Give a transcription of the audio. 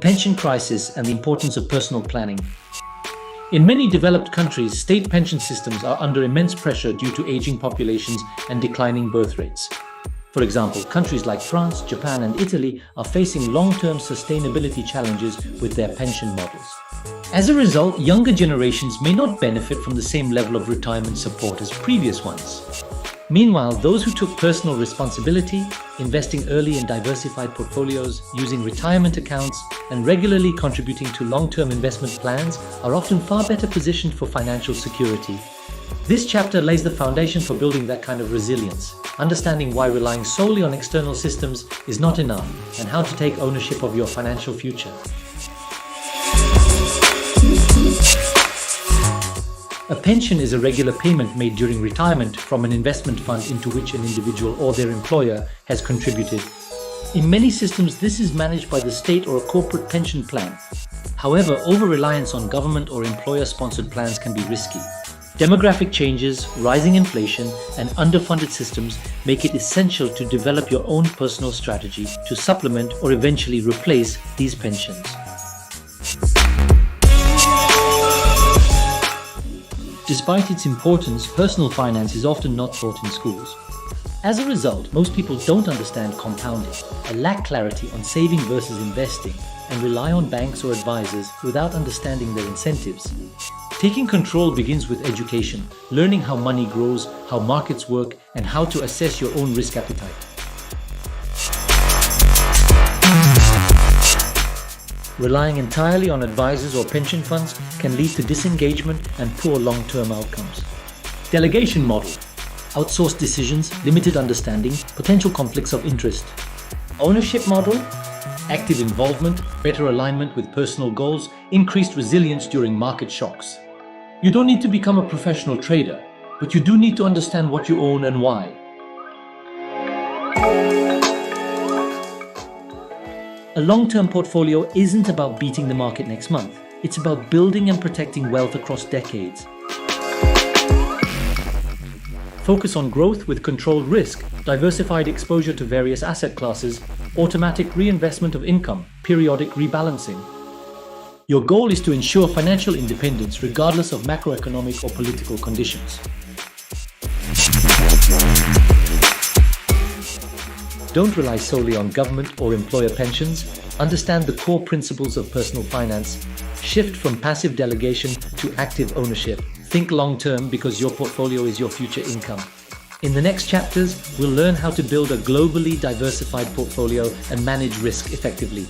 pension crisis and the importance of personal planning. In many developed countries, state pension systems are under immense pressure due to aging populations and declining birth rates. For example, countries like France, Japan, and Italy are facing long-term sustainability challenges with their pension models. As a result, younger generations may not benefit from the same level of retirement support as previous ones. Meanwhile, those who took personal responsibility, investing early in diversified portfolios, using retirement accounts, and regularly contributing to long-term investment plans are often far better positioned for financial security. This chapter lays the foundation for building that kind of resilience, understanding why relying solely on external systems is not enough, and how to take ownership of your financial future. A pension is a regular payment made during retirement from an investment fund into which an individual or their employer has contributed. In many systems, this is managed by the state or a corporate pension plan. However, over-reliance on government or employer-sponsored plans can be risky. Demographic changes, rising inflation, and underfunded systems make it essential to develop your own personal strategy to supplement or eventually replace these pensions. Despite its importance, personal finance is often not taught in schools. As a result, most people don't understand compounding, lack clarity on saving versus investing, and rely on banks or advisors without understanding their incentives. Taking control begins with education, learning how money grows, how markets work, and how to assess your own risk appetite. Relying entirely on advisors or pension funds can lead to disengagement and poor long-term outcomes. Delegation model: outsourced decisions, limited understanding, potential conflicts of interest. Ownership model: active involvement, better alignment with personal goals, increased resilience during market shocks. You don't need to become a professional trader, but you do need to understand what you own and why. A long-term portfolio isn't about beating the market next month. It's about building and protecting wealth across decades. Focus on growth with controlled risk, diversified exposure to various asset classes, automatic reinvestment of income, periodic rebalancing. Your goal is to ensure financial independence regardless of macroeconomic or political conditions. Don't rely solely on government or employer pensions. Understand the core principles of personal finance. Shift from passive delegation to active ownership. Think long-term because your portfolio is your future income. In the next chapters, we'll learn how to build a globally diversified portfolio and manage risk effectively.